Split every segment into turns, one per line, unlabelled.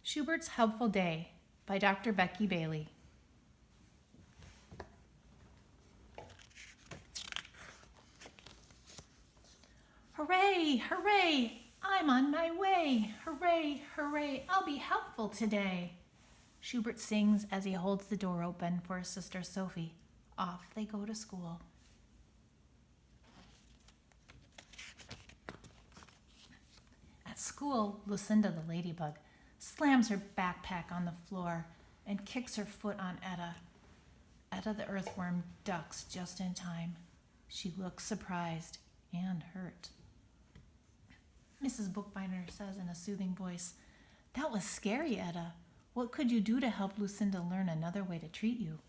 Schubert's Helpful Day by Dr. Becky Bailey. Hooray, hooray, I'm on my way. Hooray, hooray, I'll be helpful today. Schubert sings as he holds the door open for his sister Sophie. Off they go to school. At school, Lucinda the ladybug slams her backpack on the floor and kicks her foot on Etta. Etta the earthworm ducks just in time. She looks surprised and hurt. Mrs. Bookbinder says in a soothing voice, "That was scary, Etta. What could you do to help Lucinda learn another way to treat you?"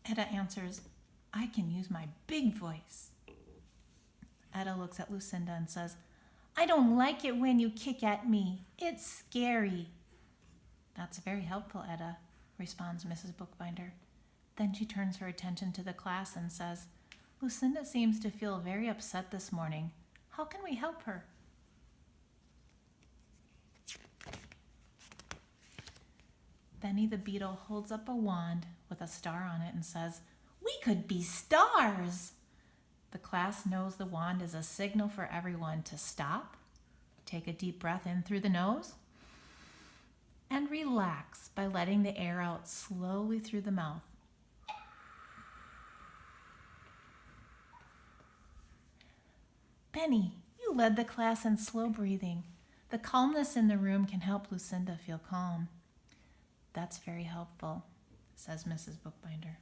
Etta answers, "I can use my big voice." Etta looks at Lucinda and says, "I don't like it when you kick at me. It's scary." "That's very helpful, Etta," responds Mrs. Bookbinder. Then she turns her attention to the class and says, "Lucinda seems to feel very upset this morning. How can we help her?" Benny the beetle holds up a wand with a star on it and says, "We could be stars." The class knows the wand is a signal for everyone to stop, take a deep breath in through the nose, and relax by letting the air out slowly through the mouth. Benny, you led the class in slow breathing. The calmness in the room can help Lucinda feel calm. "That's very helpful," says Mrs. Bookbinder.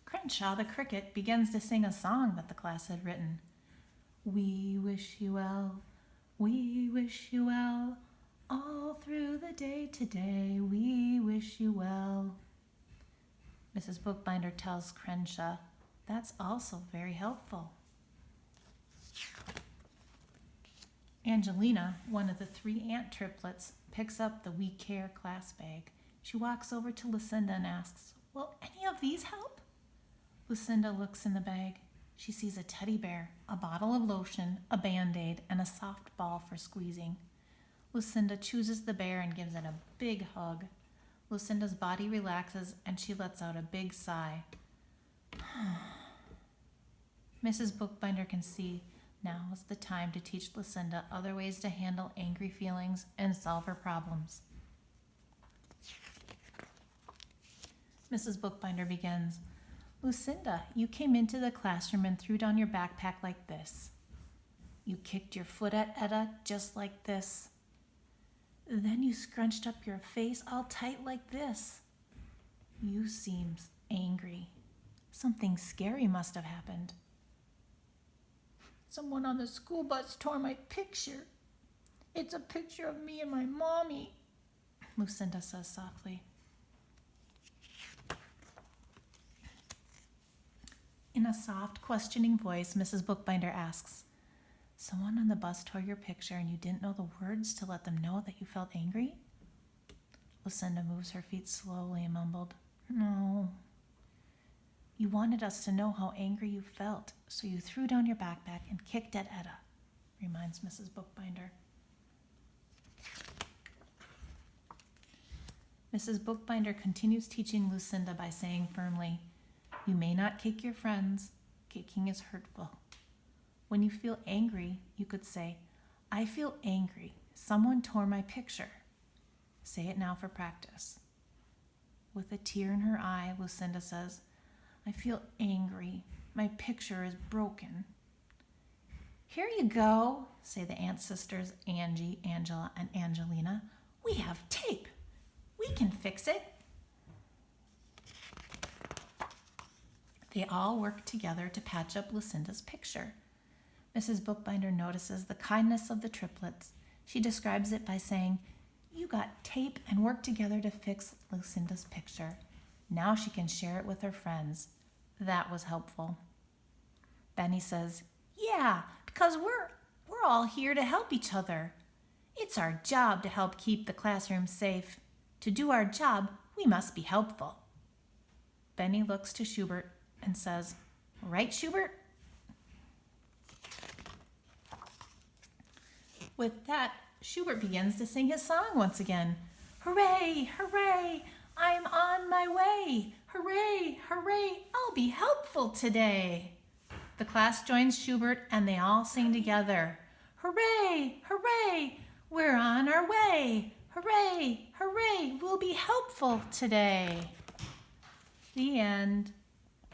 Crenshaw the cricket begins to sing a song that the class had written. "We wish you well, we wish you well, all through the day today, we wish you well." Mrs. Bookbinder tells Crenshaw, "That's also very helpful." Angelina, one of the 3 ant triplets, picks up the We Care class bag. She walks over to Lucinda and asks, "Will any of these help?" Lucinda looks in the bag. She sees a teddy bear, a bottle of lotion, a Band-Aid, and a soft ball for squeezing. Lucinda chooses the bear and gives it a big hug. Lucinda's body relaxes and she lets out a big sigh. Mrs. Bookbinder can see now is the time to teach Lucinda other ways to handle angry feelings and solve her problems. Mrs. Bookbinder begins, "Lucinda, you came into the classroom and threw down your backpack like this. You kicked your foot at Etta just like this. Then you scrunched up your face all tight like this. You seem angry. Something scary must have happened." "Someone on the school bus tore my picture. It's a picture of me and my mommy," Lucinda says softly. In a soft, questioning voice, Mrs. Bookbinder asks, "Someone on the bus tore your picture and you didn't know the words to let them know that you felt angry?" Lucinda moves her feet slowly and mumbled, "No." "You wanted us to know how angry you felt, so you threw down your backpack and kicked at Etta," reminds Mrs. Bookbinder. Mrs. Bookbinder continues teaching Lucinda by saying firmly, "You may not kick your friends. Kicking is hurtful. When you feel angry, you could say, 'I feel angry. Someone tore my picture.' Say it now for practice." With a tear in her eye, Lucinda says, "I feel angry. My picture is broken." "Here you go," say the ant sisters Angie, Angela, and Angelina. "We have tape. We can fix it." They all work together to patch up Lucinda's picture. Mrs. Bookbinder notices the kindness of the triplets. She describes it by saying, "You got tape and worked together to fix Lucinda's picture. Now she can share it with her friends. That was helpful." Benny says, "Yeah, because we're all here to help each other. It's our job to help keep the classroom safe. To do our job, we must be helpful." Benny looks to Schubert and says, Right, Schubert? With that, Schubert begins to sing his song once again. Hooray, hooray, I'm on my way. Hooray, hooray, I'll be helpful today. The class joins Schubert and they all sing together. Hooray, hooray, we're on our way. Hooray, hooray, we'll be helpful today. The end.